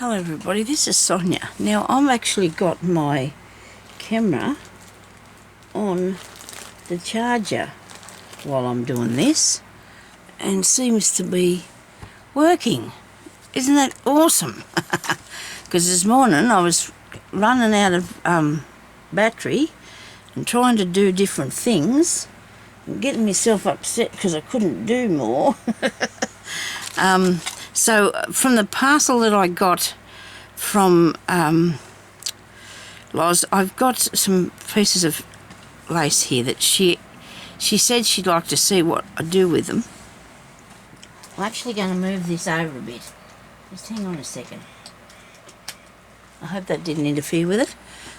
Hello everybody, this is Sonya. Now I've actually got my camera on the charger while I'm doing this and seems to be working. Isn't that awesome? Because this morning I was running out of battery and trying to do different things and getting myself upset because I couldn't do more. So from the parcel that I got from Loz, I've got some pieces of lace here that she said she'd like to see what I do with them. I'm actually going to move this over a bit. Just hang on a second. I hope that didn't interfere with it.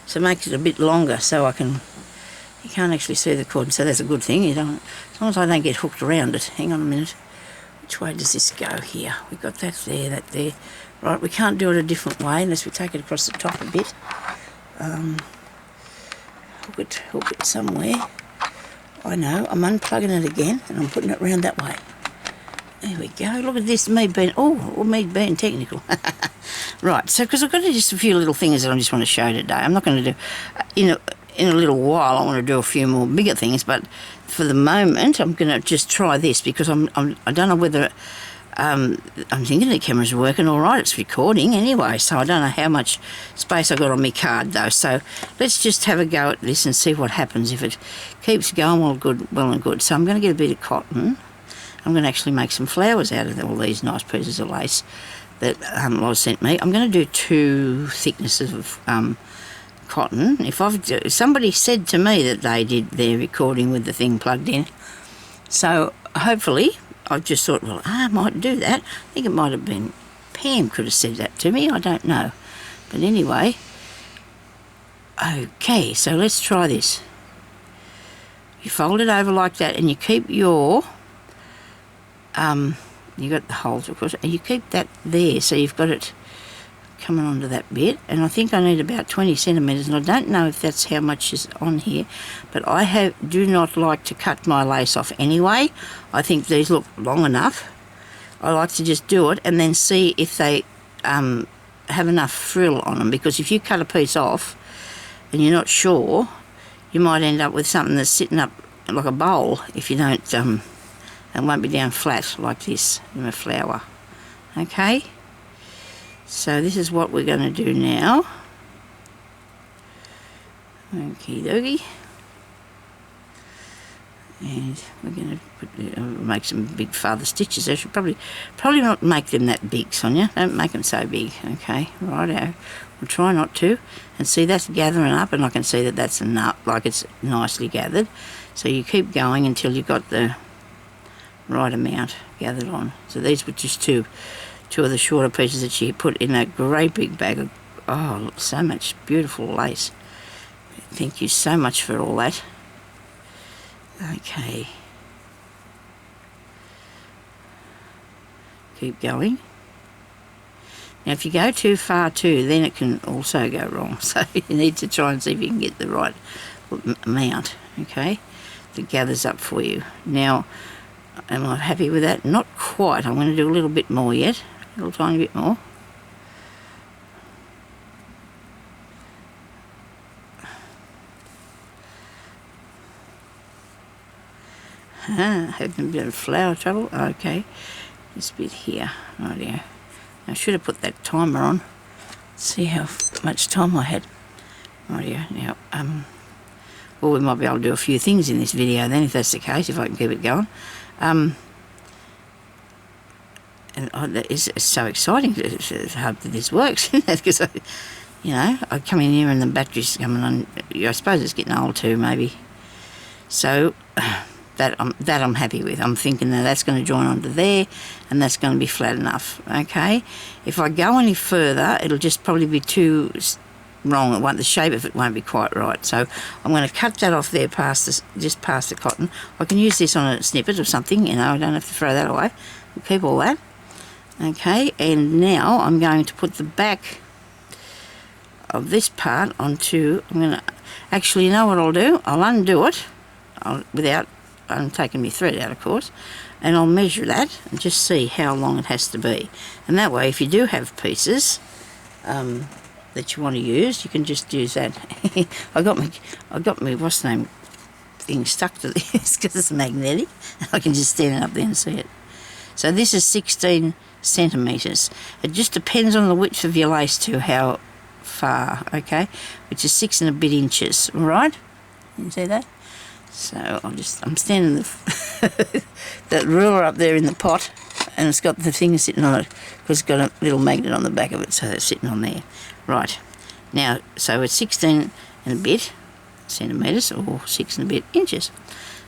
So it makes it a bit longer so you can't actually see the cord, so that's a good thing. As long as I don't get hooked around it. Hang on a minute. Which way does this go here? We've got that there, that there. Right, we can't do it a different way unless we take it across the top a bit. Hook it somewhere. I know, I'm unplugging it again and I'm putting it round that way. There we go. Look at this, me being technical. Right, so because I've got just a few little things that I just want to show today. I'm not going to do, in a little while I want to do a few more bigger things, but for the moment I'm going to just try this because I don't know whether, I'm thinking the camera's working all right. It's recording anyway, so I don't know how much space I got on my card though. So let's just have a go at this and see what happens. If it keeps going, well and good. So I'm going to get a bit of cotton. I'm going to actually make some flowers out of all these nice pieces of lace that Loz sent me. I'm going to do 2 thicknesses of cotton. If somebody said to me that they did their recording with the thing plugged in, so hopefully I just thought, well, I might do that. I think it might have been Pam could have said that to me. I don't know, but anyway, okay. So let's try this. You fold it over like that, and you keep your you got the holes, of course, and you keep that there, so you've got it coming onto that bit. And I think I need about 20 centimetres, and I don't know if that's how much is on here, but I do not like to cut my lace off anyway. I think these look long enough. I like to just do it and then see if they have enough frill on them, because if you cut a piece off and you're not sure, you might end up with something that's sitting up like a bowl if you don't it won't be down flat like this in a flower. Okay, so this is what we're going to do now. Okie dokie. And we're going to make some big father stitches. I should probably not make them that big, Sonya. Don't make them so big. Okay, righto. We'll try not to. And see, that's gathering up, and I can see that that's enough, like it's nicely gathered. So you keep going until you've got the right amount gathered on. So these were just two of the shorter pieces that she put in that great big bag of, oh, so much beautiful lace. Thank you so much for all that. Okay, keep going. Now if you go too far too, then it can also go wrong, so you need to try and see if you can get the right amount, okay, that gathers up for you. Now, am I happy with that? Not quite. I'm going to do a little bit more yet, a little tiny bit more. Having a bit of flower trouble. Okay, this bit here. Rightio. I should have put that timer on. Let's see how much time I had. Rightio. Now, well, we might be able to do a few things in this video then, if that's the case, if I can keep it going. And it's so exciting. I hope that this works, because I come in here and the battery's coming on. I suppose it's getting old too, maybe. So that I'm happy with. I'm thinking that that's going to join onto there, and that's going to be flat enough. Okay. If I go any further, it'll just probably be too wrong. The shape of it won't be quite right. So I'm going to cut that off there just past the cotton. I can use this on a snippet or something. I don't have to throw that away. We'll keep all that. Okay. And now I'm going to put the back of this part onto. I'm going to actually, you know what I'll do? I'll undo it without. I'm taking my thread out, of course, and I'll measure that and just see how long it has to be. And that way, if you do have pieces that you want to use, you can just use that. I got my what's the name thing stuck to this because it's magnetic. I can just stand it up there and see it. So this is 16 centimetres. It just depends on the width of your lace to how far, okay, which is 6 and a bit inches, all right? You see that? So I'm standing that ruler up there in the pot, and it's got the thing sitting on it because it's got a little magnet on the back of it, so it's sitting on there. Right, now, so it's 16 and a bit centimetres or 6 and a bit inches.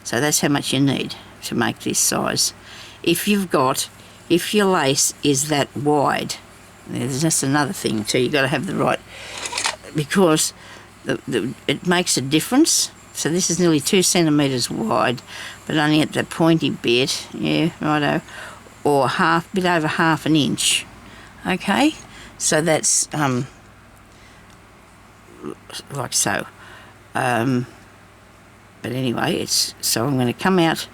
So that's how much you need to make this size. If your lace is that wide, that's another thing too, you've got to have the right, because it makes a difference. So this is nearly 2 centimetres wide, but only at the pointy bit, yeah, righto, or bit over half an inch, okay? So that's like so. But anyway, so I'm going to come out.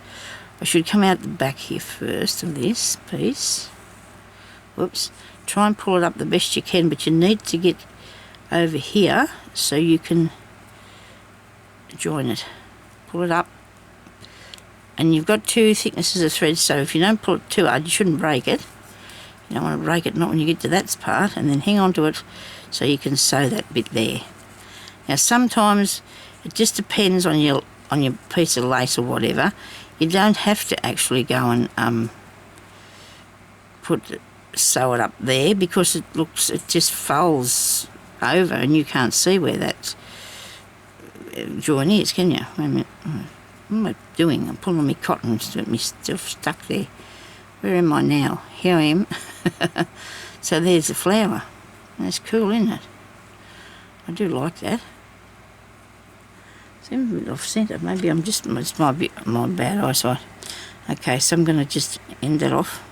I should come out the back here first of this piece. Whoops. Try and pull it up the best you can, but you need to get over here so you can join it. Pull it up. And you've got 2 thicknesses of thread, so if you don't pull it too hard, you shouldn't break it. You don't want to break it, not when you get to that part, and then hang on to it so you can sew that bit there. Now sometimes it just depends on your piece of lace or whatever. You don't have to actually go and sew it up there, because it just folds over and you can't see where that join is, can you? Wait a minute. What am I doing? I'm pulling my cotton to get me stuff stuck there. Where am I now? Here I am. So there's the flower. That's cool, isn't it? I do like that. Seems a bit off centre. Maybe it's my bad eyesight. Okay, so I'm going to just end that off.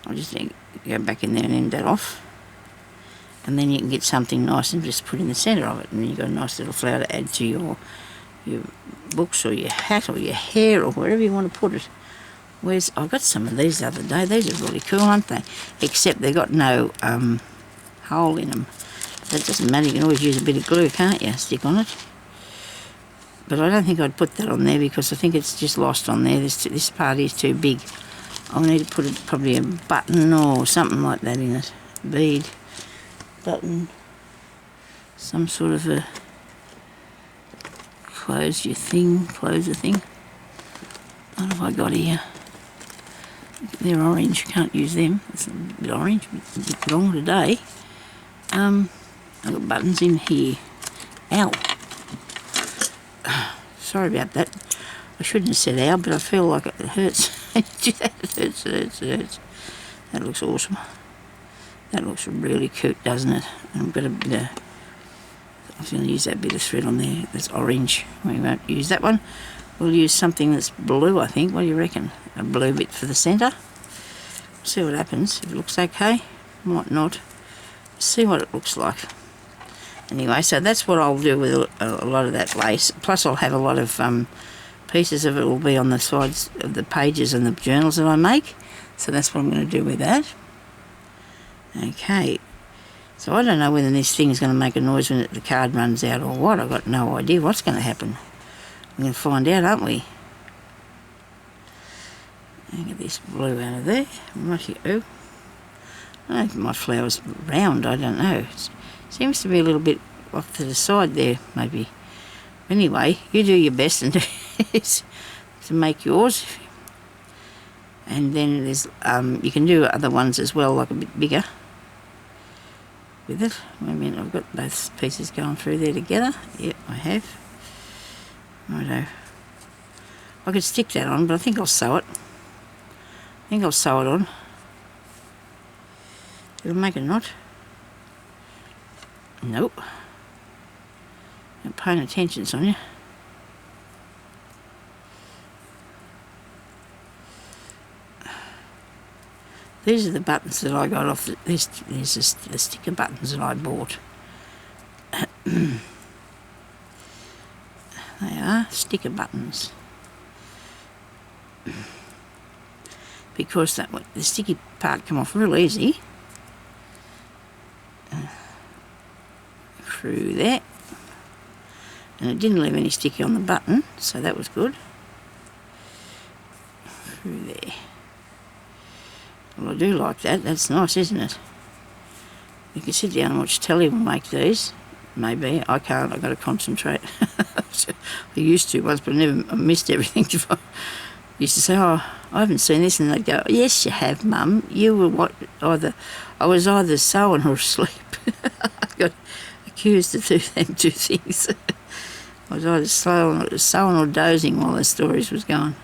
I'll just go back in there and end that off. And then you can get something nice and just put in the centre of it. And then you've got a nice little flower to add to your books or your hat or your hair or wherever you want to put it. I got some of these the other day. These are really cool, aren't they? Except they've got no hole in them. That doesn't matter. You can always use a bit of glue, can't you? Stick on it. But I don't think I'd put that on there because I think it's just lost on there. This part is too big. I'll need to put probably a button or something like that in it. Bead, button, some sort of a close the thing. What have I got here? They're orange, can't use them. It's a bit orange, a bit wrong today. I've got buttons in here. Ow. Sorry about that. I shouldn't have said ow, but I feel like it hurts. It hurts. That looks awesome. That looks really cute, doesn't it? I've got a bit of... I was going to use that bit of thread on there. That's orange. We won't use that one. We'll use something that's blue, I think. What do you reckon? A blue bit for the centre. See what happens. If it looks okay, might not. See what it looks like. Anyway, so that's what I'll do with a lot of that lace. Plus I'll have a lot of pieces of it will be on the sides of the pages and the journals that I make. So that's what I'm going to do with that. Okay. So I don't know whether this thing is going to make a noise when the card runs out or what. I've got no idea what's going to happen. We're going to find out, aren't we? Get this blue out of there. Right here. Oh. I don't know if my flower's round. I don't know. Seems to be a little bit off to the side there, maybe. Anyway, you do your best and to make yours. And then there's you can do other ones as well, like a bit bigger with it. Wait a minute, I've got both pieces going through there together. Yep, I have. Righto. I could stick that on, but I think I'll sew it. I think I'll sew it on. It'll make a knot. Nope. Not paying attention, Sonya. These are the buttons that I got off. These are the sticker buttons that I bought. They are sticker buttons. Because the sticky part come off real easy. through there. And it didn't leave any sticky on the button, so that was good. Through there. Well, I do like that. That's nice, isn't it? You can sit down and watch telly and make these. Maybe. I can't. I've got to concentrate. I used to once, but I missed everything. I used to say, oh, I haven't seen this. And they'd go, yes, you have, Mum. You were I was either sewing or asleep. I got accused of them two things. I was either sewing or dozing while the stories was going.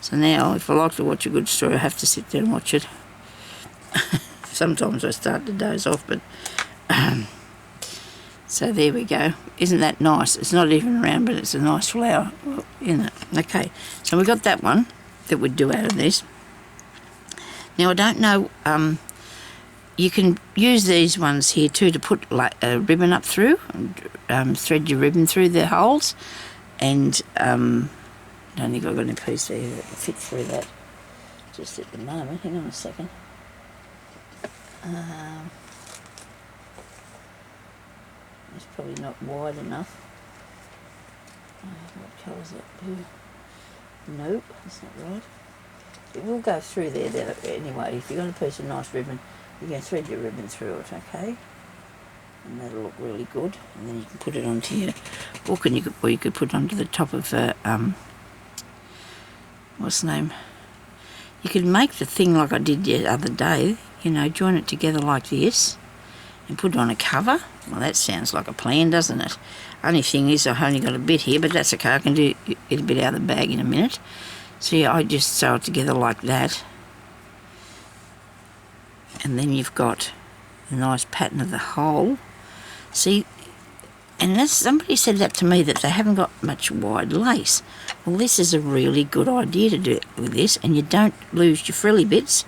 So now, if I like to watch a good story, I have to sit there and watch it. Sometimes I start to doze off, but... so there we go. Isn't that nice? It's not even round, but it's a nice flower, isn't it? Okay, so we got that one that we'd do out of this. Now, I don't know... you can use these ones here too to put like a ribbon up through, thread your ribbon through the holes, and I don't think I've got any piece there that will fit through that just at the moment. Hang on a second. It's probably not wide enough. What colour is that? Blue? Nope, that's not right. It will go through there anyway. If you've got a piece of nice ribbon, you can thread your ribbon through it, okay? And that'll look really good. And then you can put it onto your, or you could put it onto the top of what's the name? You could make the thing like I did the other day, you know, join it together like this and put it on a cover. Well, that sounds like a plan, doesn't it? Only thing is I've only got a bit here, but that's okay. I can get a bit out of the bag in a minute. So yeah, I just sew it together like that. And then you've got a nice pattern of the hole. See, and somebody said that to me, that they haven't got much wide lace. Well, this is a really good idea to do it with this, and you don't lose your frilly bits,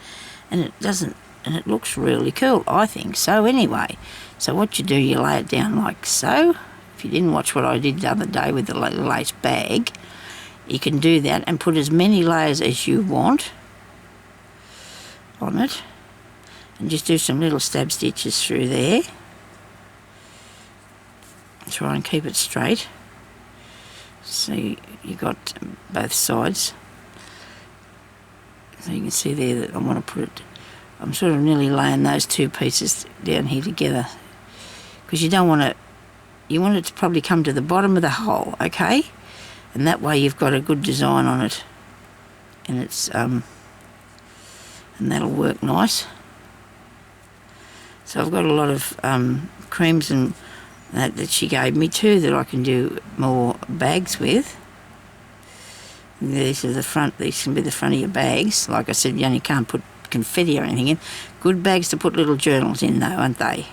and it looks really cool, I think. So anyway, so what you do, you lay it down like so. If you didn't watch what I did the other day with the lace bag, you can do that and put as many layers as you want on it. And just do some little stab stitches through there. Try and keep it straight. So you got both sides. So you can see there that I want to put it, I'm sort of nearly laying those two pieces down here together. Because you don't want to, you want it to probably come to the bottom of the hole, okay? And that way you've got a good design on it. And it's, and that'll work nice. So I've got a lot of creams and that she gave me too, that I can do more bags with. And these are the front, these can be the front of your bags. Like I said, you only can't put confetti or anything in. Good bags to put little journals in though, aren't they?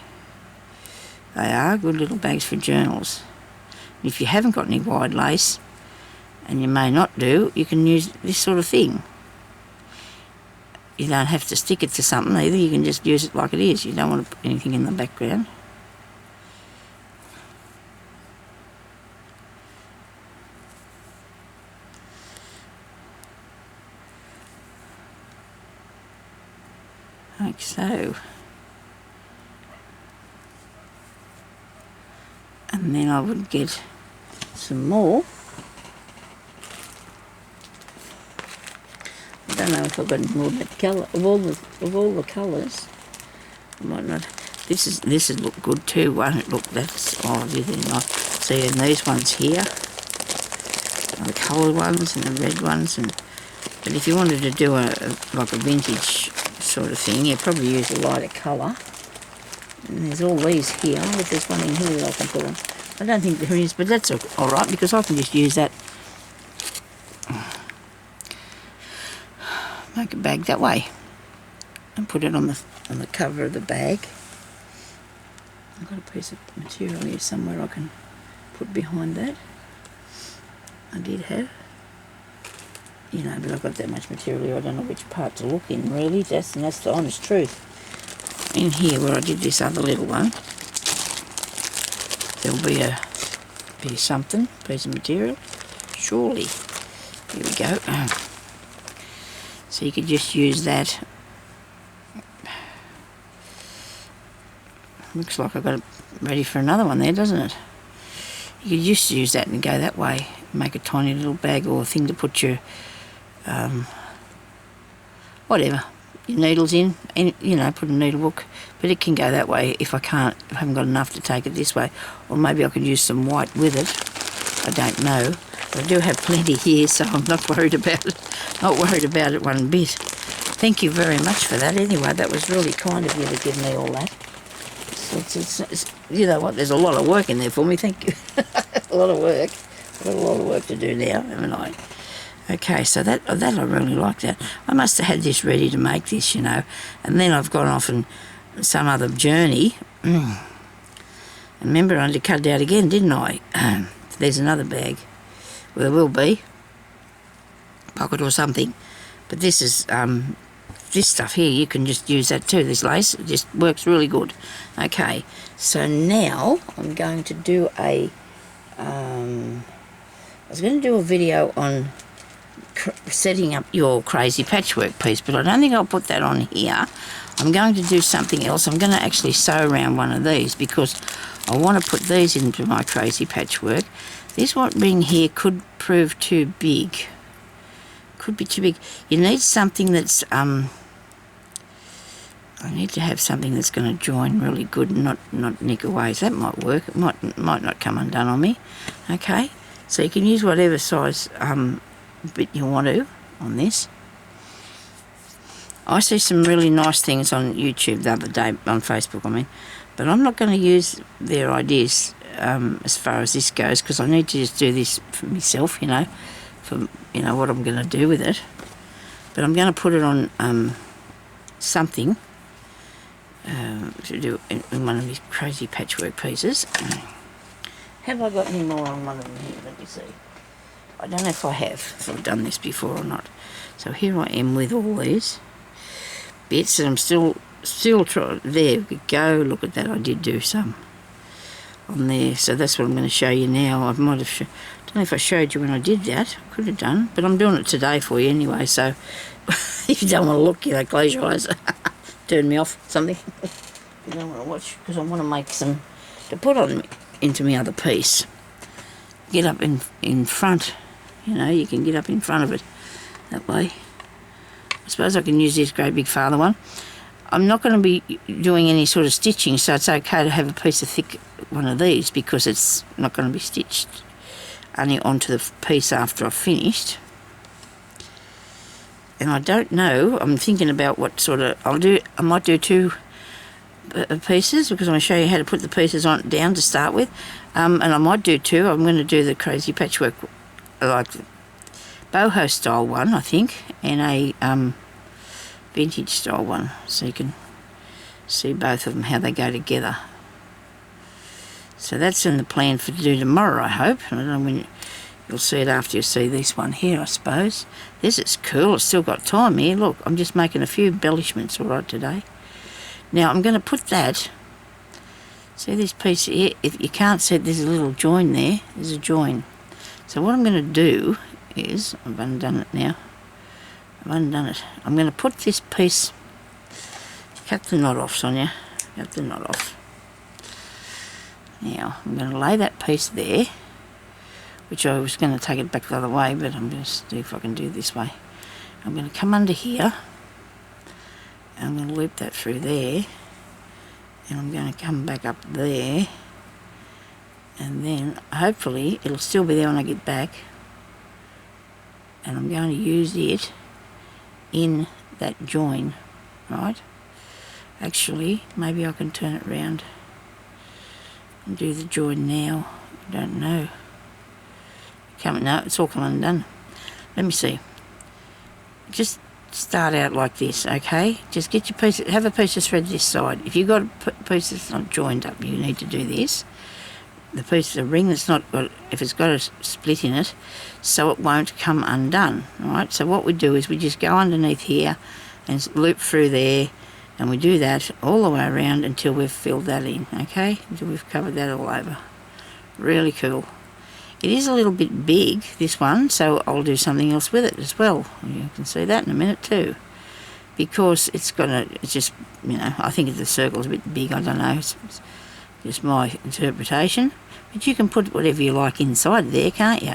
They are good little bags for journals. And if you haven't got any wide lace, and you may not do, you can use this sort of thing. You don't have to stick it to something either, you can just use it like it is. You don't want to put anything in the background. Like so. And then I would get some more. I don't know if I've got any more of that colour. Of all the colours, I might not. This is look good too, won't it? Look, that's really nice. See, and these ones here, the coloured ones and the red ones, but if you wanted to do like a vintage sort of thing, you'd probably use a lighter colour. And there's all these here. I wonder if there's one in here that I can put on. I don't think there is, but that's all right because I can just use that. Make a bag that way and put it on the cover of the bag. I've got a piece of material here somewhere I can put behind that. I did have, you know, but I've got that much material here, I don't know which part to look in really. That's the honest truth. In here where I did this other little one, there'll be a piece of material, surely. Here we go. So you could just use that. looks like I've got it ready for another one there, doesn't it? You could just use that and go that way. Make a tiny little bag or thing to put your, whatever, your needles in, and put a needle book. But it can go that way if I haven't got enough to take it this way. Or maybe I could use some white with it. I don't know. But I do have plenty here, so I'm not worried about it. Not worried about it one bit. Thank you very much for that. Anyway, that was really kind of you to give me all that. It's you know what? There's a lot of work in there for me. Thank you. A lot of work. I've got a lot of work to do now, haven't I? Okay, so that I really like that. I must have had this ready to make this, and then I've gone off on some other journey. And remember, I had to cut it out again, didn't I? There's another bag. Well, there will be. Pocket or something. But this is, this stuff here, you can just use that too. This lace, it just works really good. Okay, so now I'm going to do I was going to do a video on setting up your crazy patchwork piece, but I don't think I'll put that on here. I'm going to do something else. I'm going to actually sew around one of these because I want to put these into my crazy patchwork. This one ring here could prove too big. Could be too big. You need something that's I need to have something that's going to join really good and not nick away. So that might work. It might not come undone on me. Okay, so you can use whatever size bit you want to on this. I see some really nice things on YouTube the other day, on Facebook I mean, but I'm not going to use their ideas as far as this goes, because I need to just do this for myself, for what I'm going to do with it. But I'm going to put it on something to do in one of these crazy patchwork pieces. Have I got any more on one of them here? Let me see. I don't know if I have, if I've done this before or not. So here I am with all these bits, and I'm still trying. There we go. Look at that. I did do some on there. So that's what I'm going to show you now. I might have. Don't know if I showed you when I did that. I could have done, but I'm doing it today for you anyway. So if you don't want to look, close your eyes. Turn me off something. You don't want to watch, because I want to make some to put on into my other piece. Get up in front. You can get up in front of it that way. I suppose I can use this great big father one. I'm not going to be doing any sort of stitching, so it's okay to have a piece of thick one of these, because it's not going to be stitched only onto the piece after I've finished. And I don't know, I'm thinking about what sort of I'll do. I might do two pieces, because I'm going to show you how to put the pieces on down to start with. And I might do two. I'm going to do the crazy patchwork, like boho style one, I think, and a vintage style one, so you can see both of them, how they go together. So that's in the plan for to do tomorrow, I hope. I don't know when you'll see it after you see this one here, I suppose. This is cool. It's still got time here. Look, I'm just making a few embellishments all right today. Now I'm going to put that. See this piece here? If you can't see it, there's a little join there. There's a join. So what I'm going to do is, I've undone it now. I've undone it. I'm going to put this piece, cut the knot off, Sonya. Cut the knot off. Now, I'm going to lay that piece there, which I was going to take it back the other way, but I'm going to see if I can do it this way. I'm going to come under here, and I'm going to loop that through there, and I'm going to come back up there, and then hopefully it'll still be there when I get back, and I'm going to use it in that join, right? Actually, maybe I can turn it round and do the join now. I don't know. No, it's all come undone. Let me see. Just start out like this, okay? Just get your piece, have a piece of thread this side. If you've got a piece that's not joined up, you need to do this. The piece of the ring that's not got, if it's got a split in it, so it won't come undone, right? So what we do is we just go underneath here and loop through there, and we do that all the way around until we've filled that in, okay? Until we've covered that all over. Really cool. It is a little bit big, this one, so I'll do something else with it as well. You can see that in a minute too. because it's just, I think the circle's a bit big, I don't know, it's just my interpretation. But you can put whatever you like inside there, can't you?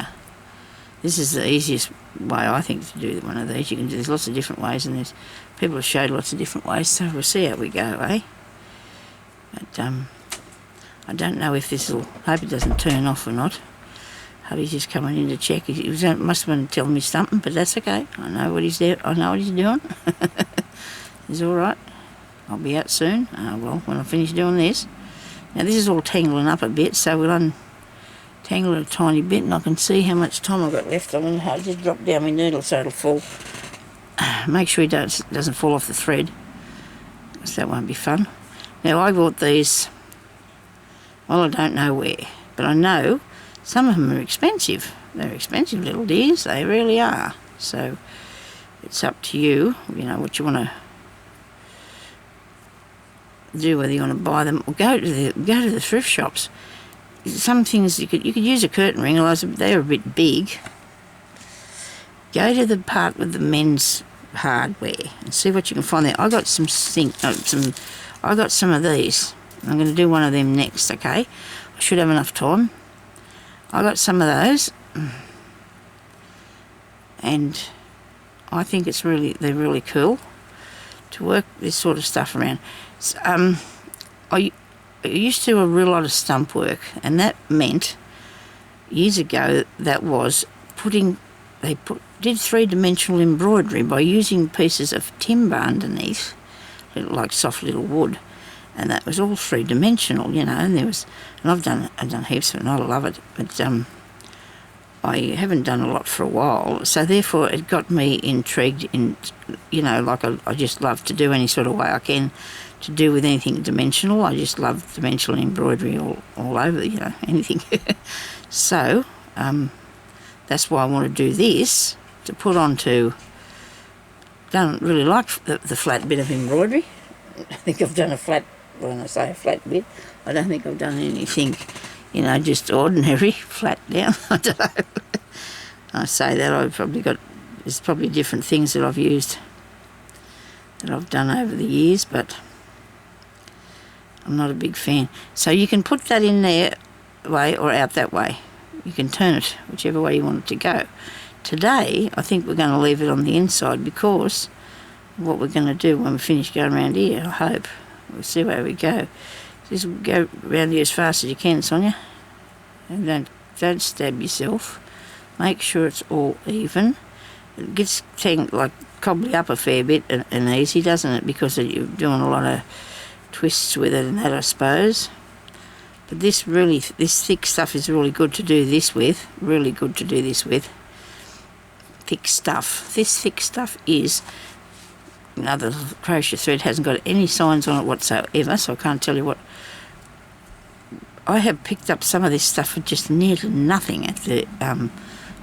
This is the easiest way, I think, to do one of these. You can do, there's lots of different ways, and there's people have showed lots of different ways, so we'll see how we go, eh? But I don't know if this will, hope it doesn't turn off or not. Hubby's just coming in to check. He must have been telling me something, but that's okay. I know what he's there. I know what he's doing. He's all right. I'll be out soon. Well, when I finish doing this. Now this is all tangling up a bit, so we'll untangle it a tiny bit, and I can see how much time I've got left. I'm going to just drop down my needle so it'll fall. Make sure it doesn't fall off the thread, because that won't be fun. Now I bought these. Well, I don't know where, but I know some of them are expensive. They're expensive little dears, they really are. So it's up to you, what you want to do, whether you want to buy them or go to the thrift shops. Some things you could use a curtain ring, otherwise they're a bit big. Go to the part with the men's hardware and see what you can find there. I got I got some of these. I'm going to do one of them next, okay? I should have enough time. I got some of those, and I think they're really cool to work this sort of stuff around. I used to do a real lot of stump work, and that meant years ago did three-dimensional embroidery by using pieces of timber underneath, like soft little wood. And that was all three-dimensional, and I've done heaps of it, and I love it, but I haven't done a lot for a while, so therefore it got me intrigued in, I just love to do any sort of way I can to do with anything dimensional. I just love dimensional embroidery all over, anything. So that's why I want to do this, to put onto. Don't really like the flat bit of embroidery. I think I've done when I say a flat bit, I don't think I've done anything, just ordinary, flat down. I don't know. I say that, there's probably different things that I've used, that I've done over the years, but I'm not a big fan. So you can put that in there way or out that way. You can turn it whichever way you want it to go. Today, I think we're going to leave it on the inside, because what we're going to do when we finish going around here, I hope, we'll see where we go. Just go around here as fast as you can, Sonya, and don't stab yourself. Make sure it's all even. It gets cobbly up a fair bit and easy, doesn't it, because you're doing a lot of twists with it and that, I suppose. But this thick stuff is really good to do this with. Really good to do this with. Thick stuff. This thick stuff is. The crochet thread hasn't got any signs on it whatsoever, so I can't tell you what. I have picked up some of this stuff for just nearly nothing at the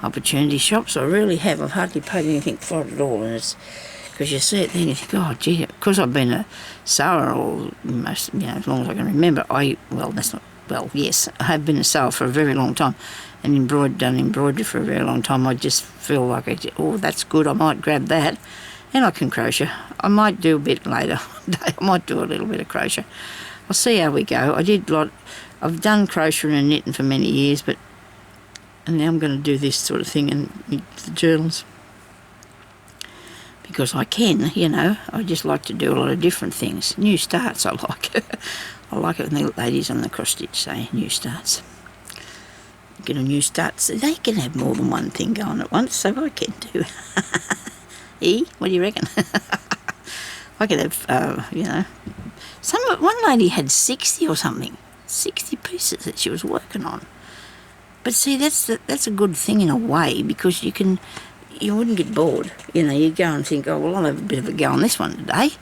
opportunity shops. I really have. I've hardly paid anything for it at all, and it's because you see it then you think, oh gee, because I've been a sewer almost, as long as I can remember. Yes, I have been a sewer for a very long time, and done embroidery for a very long time. I just feel like, that's good, I might grab that. And I can crochet. I might do a bit later one day. I might do a little bit of crochet. I'll see how we go. I've done crocheting and knitting for many years, and now I'm going to do this sort of thing in the journals. Because I can, I just like to do a lot of different things. New starts I like. I like it when the ladies on the cross stitch say new starts. Get a new start. So they can have more than one thing going at once, so I can too. What do you reckon? I could have, one lady had 60 or something, 60 pieces that she was working on. But see, that's a good thing in a way, because you wouldn't get bored. You go and think, well, I'll have a bit of a go on this one today.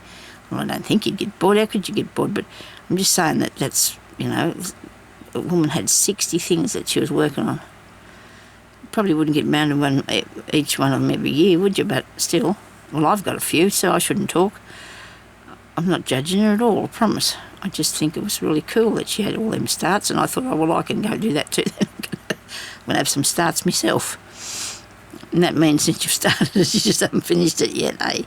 Well, I don't think you'd get bored. How could you get bored? But I'm just saying that's, a woman had 60 things that she was working on. Probably wouldn't get round to each one of them every year, would you? But still, well, I've got a few, so I shouldn't talk. I'm not judging her at all, I promise. I just think it was really cool that she had all them starts, and I thought, I can go do that too. I'm going to have some starts myself. And that means since you've started it, you just haven't finished it yet, eh?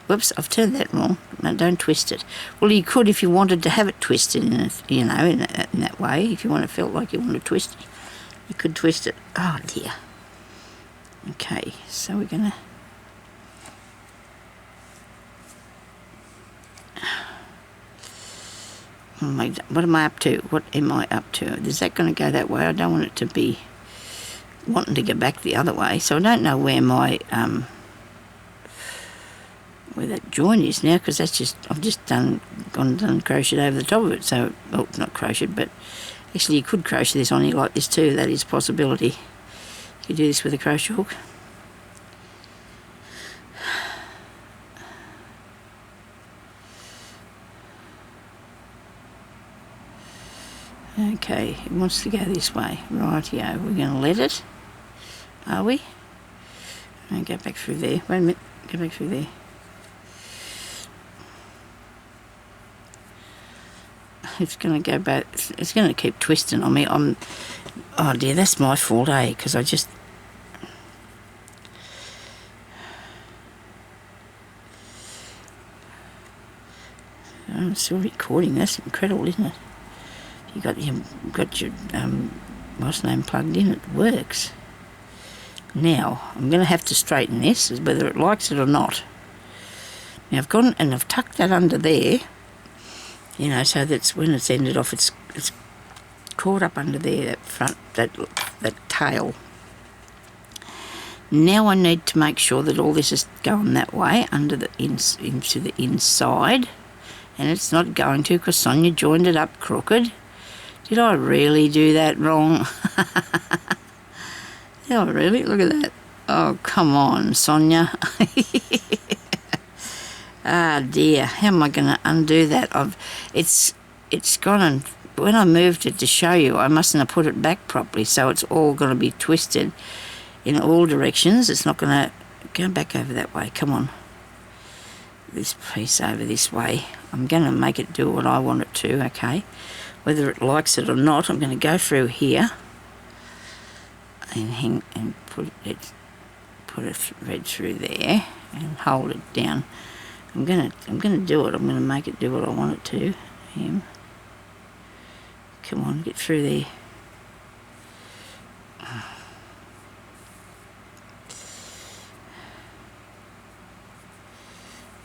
Whoops, I've turned that wrong. No, don't twist it. Well, you could if you wanted to have it twisted, in that way. If you felt like you want to twist it, you could twist it. Oh, dear. Okay, so we're going to... What am I up to? What am I up to? Is that going to go that way? I don't want it to be wanting to go back the other way. So I don't know where my... where that joint is now, because that's just, I've just gone and done crochet over the top of it. So, well, not crocheted, but actually you could crochet this on here like this too. That is a possibility. You could do this with a crochet hook. Okay, it wants to go this way. Rightio, we're going to let it. Are we? And go back through there. Wait a minute, go back through there. It's going to go back. It's going to keep twisting on me. Oh dear, that's my fault, eh? Because I just... I'm still recording. That's incredible, isn't it? You got your what's name plugged in. It works. Now I'm going to have to straighten this, whether it likes it or not. Now I've gone and I've tucked that under there. You know, so that's when it's ended off. It's caught up under there. That front, that tail. Now I need to make sure that all this is going that way under the into the inside, and it's not going to because Sonya joined it up crooked. Did I really do that wrong? Did I really? Look at that. Oh, come on, Sonya. Ah, dear. How am I going to undo that? It's gone, and when I moved it to show you, I mustn't have put it back properly, so it's all going to be twisted in all directions. It's not going to go back over that way. Come on. This piece over this way. I'm going to make it do what I want it to, okay? Whether it likes it or not, I'm going to go through here and put a thread through there and hold it down. I'm gonna do it. I'm gonna make it do what I want it to. Come on, get through there.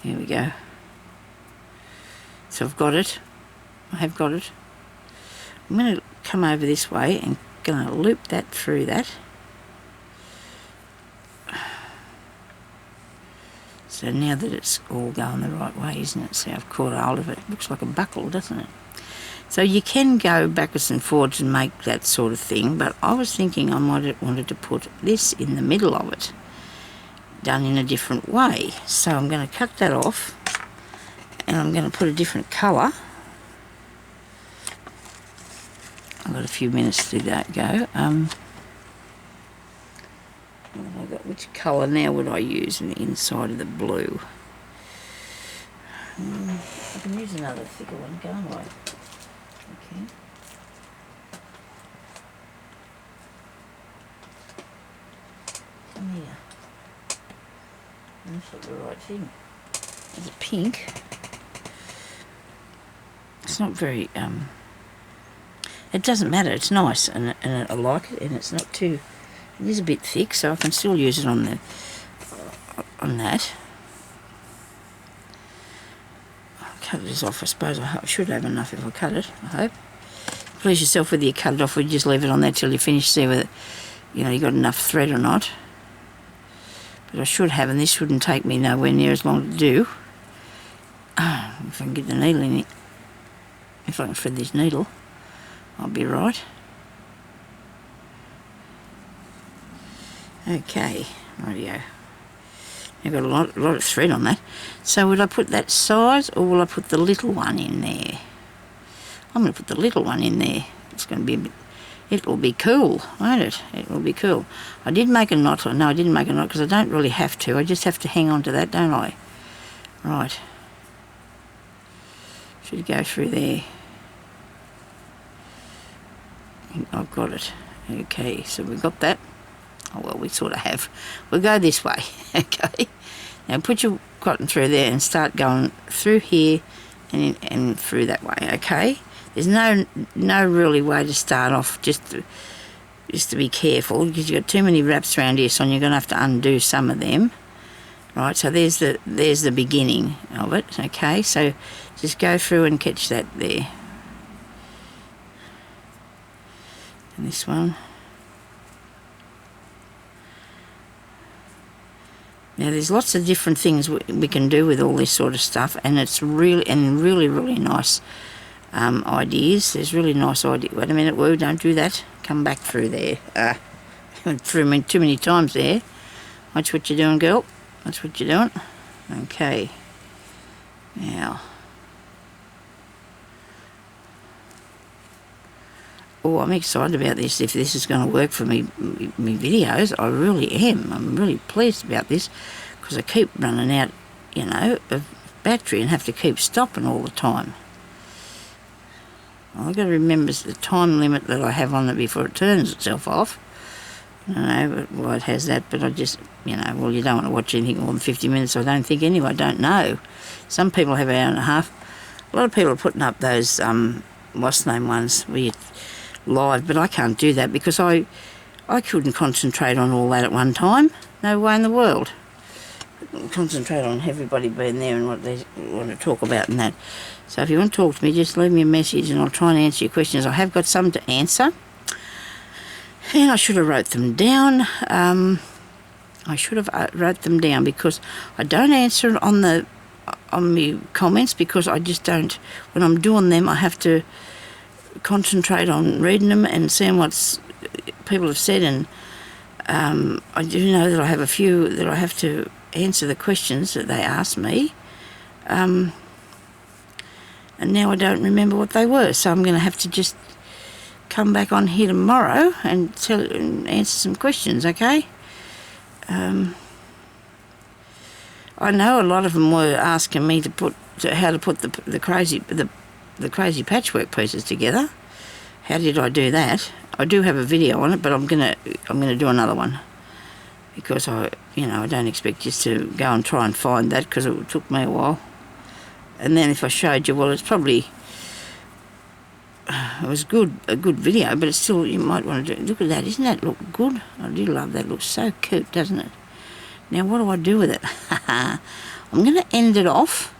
Here we go. So I've got it. I have got it. I'm going to come over this way and going to loop that through that. So now that it's all going the right way, isn't it? See, I've caught hold of it. It looks like a buckle, doesn't it? So you can go backwards and forwards and make that sort of thing, but I was thinking I might have wanted to put this in the middle of it, done in a different way. So I'm going to cut that off, and I'm going to put a different colour. I've got a few minutes to go. What have I got? Which colour now would I use in the inside of the blue? I can use another thicker one, can't I? Okay. Come here. That's not the right thing. There's a pink. It's not very, it doesn't matter, it's nice, and I like it, and it's not too... It is a bit thick, so I can still use it on that. I'll cut this off, I suppose. I should have enough if I cut it, I hope. Please yourself whether you cut it off or you just leave it on there till you finish, see whether you got enough thread or not. But I should have, and this shouldn't take me nowhere near as long to do. If I can get the needle in it. If I can thread this needle, I'll be right. Okay, rightio. I've got a lot of thread on that. So would I put that size or will I put the little one in there? I'm going to put the little one in there. It's going to be a bit... It'll be cool, won't it? It will be cool. I did make a knot. No, I didn't make a knot because I don't really have to. I just have to hang on to that, don't I? Right. Should go through there. I've got it. Okay, so we've got that. Oh, well, we sort of have. We'll go this way, okay? Now put your cotton through there and start going through here and through that way, okay? There's no really way to start off, just to be careful, because you've got too many wraps around here, so you're going to have to undo some of them. Right, so there's the beginning of it, okay? So just go through and catch that there. And this one. Now there's lots of different things we can do with all this sort of stuff, and it's really nice ideas. There's really nice ideas. Wait a minute, woo, don't do that. Come back through there. Went through me too many times there. Watch what you're doing, girl. That's what you're doing. Okay. Now. Oh, I'm excited about this. If this is going to work for me videos, I really am. I'm really pleased about this, because I keep running out, you know, of battery and have to keep stopping all the time. Well, I've got to remember the time limit that I have on it before it turns itself off. I don't know why it has that, but I just, you know, well, you don't want to watch anything more than 50 minutes, I don't think, anyway. I don't know. Some people have an hour and a half. A lot of people are putting up those, what's the name ones, where you live, but I can't do that because I couldn't concentrate on all that at one time. No way in the world. Concentrate on everybody being there and what they want to talk about and that. So if you want to talk to me, just leave me a message and I'll try and answer your questions. I have got some to answer, and I should have wrote them down. I should have wrote them down, because I don't answer it on the comments, because I just don't. When I'm doing them, I have to concentrate on reading them and seeing what people have said, and I do know that I have a few that I have to answer the questions that they asked me, and now I don't remember what they were, so I'm going to have to just come back on here tomorrow and answer some questions, okay? I know a lot of them were asking me how to put the crazy patchwork pieces together. How did I do that? I do have a video on it, but I'm gonna do another one, because I don't expect you to go and try and find that, because it took me a while. And then if I showed you, well, it was a good video, but it's still, you might want to do. Look at that, doesn't that look good? I do love that. It looks so cute, doesn't it? Now what do I do with it? I'm going to end it off.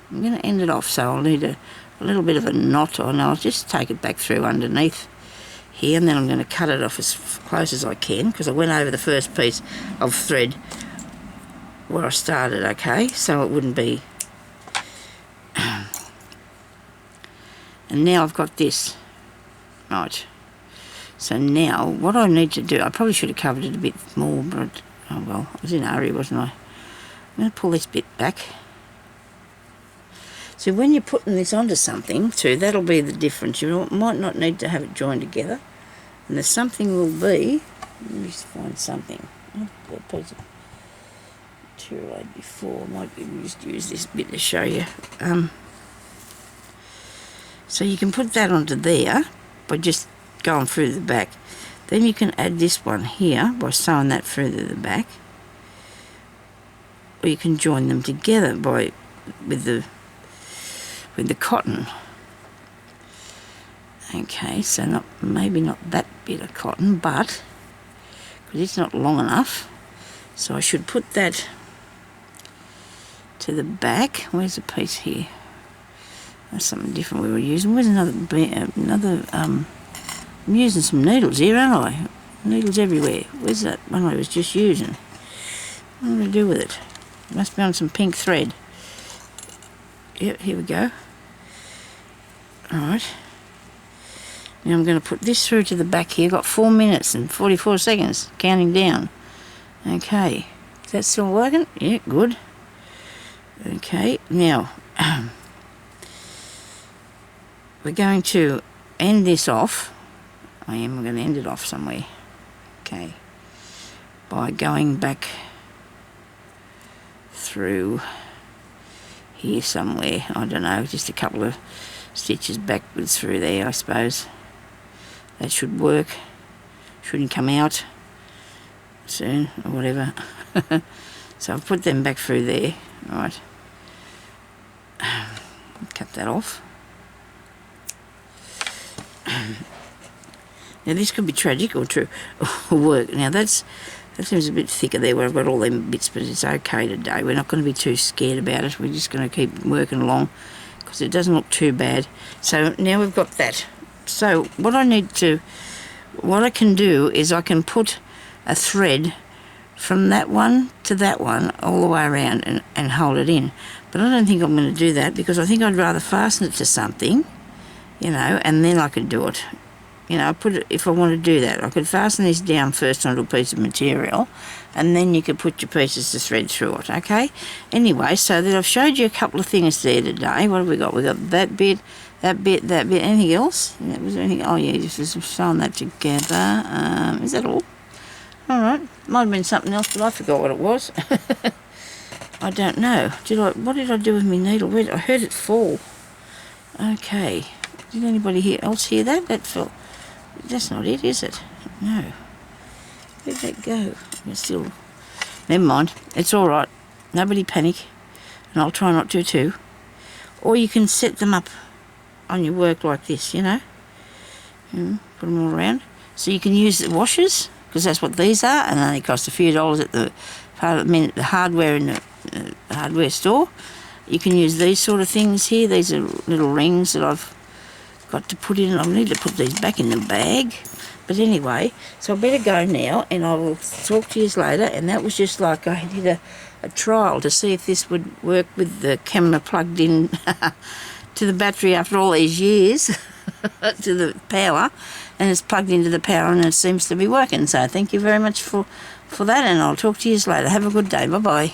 So I'll need a little bit of a knot on. I'll just take it back through underneath here, and then I'm going to cut it off as close as I can, because I went over the first piece of thread where I started, okay, so it wouldn't be. And now I've got this. Right. So now what I need to do, I probably should have covered it a bit more, but oh well, I was in a hurry, wasn't I? I'm going to pull this bit back. So when you're putting this onto something too, that'll be the difference. You might not need to have it joined together, and there's something will be. Let me just find something. I've got a piece of material I had before. I might just use this bit to show you. So you can put that onto there by just going through the back. Then you can add this one here by sewing that through to the back, or you can join them together with the cotton. Okay, so maybe not that bit of cotton, but because it's not long enough, so I should put that to the back. Where's the piece here? That's something different we were using. Where's another I'm using some needles here, aren't I? Needles everywhere. Where's that one I was just using? What do I do with it? It must be on some pink thread. Yep, here we go. Alright. Now I'm going to put this through to the back here. Got 4 minutes and 44 seconds, counting down. Okay. Is that still working? Yeah, good. Okay, now we're going to end this off. I'm going to end it off somewhere. Okay. By going back through here somewhere. I don't know, just a couple of stitches backwards through there, I suppose. That should work. Shouldn't come out soon or whatever. So I've put them back through there. Right. Cut that off. Now this could be tragic or true or work. Now that seems a bit thicker there where I've got all them bits, but it's okay today. We're not going to be too scared about it. We're just going to keep working along because it doesn't look too bad. So now we've got that. So what I can do is I can put a thread from that one to that one all the way around and hold it in. But I don't think I'm going to do that because I think I'd rather fasten it to something, you know, and then I could do it. You know, if I want to do that, I could fasten this down first onto a piece of material and then you could put your pieces to thread through it, okay? Anyway, so that I've showed you a couple of things there today. What have we got? We got that bit, that bit, that bit. Anything else? Was there anything? Oh, yeah, just sewing that together. Is that all? All right. Might have been something else, but I forgot what it was. I don't know. What did I do with my needle? I heard it fall. Okay. Did anybody else hear that? That fell. That's not it, is it? No. Where'd that go? It's still... Never mind. It's all right. Nobody panic. And I'll try not to too. Or you can set them up on your work like this, you know. Put them all around. So you can use the washers, because that's what these are, and they only cost a few dollars at the hardware in the hardware store. You can use these sort of things here. These are little rings that I've got to put in. I need to put these back in the bag. But anyway, so I better go now, and I will talk to you later. And that was just like I did a trial to see if this would work with the camera plugged in to the battery after all these years to the power, and it's plugged into the power and it seems to be working. So thank you very much for that, and I'll talk to you later. Have a good day. Bye-bye.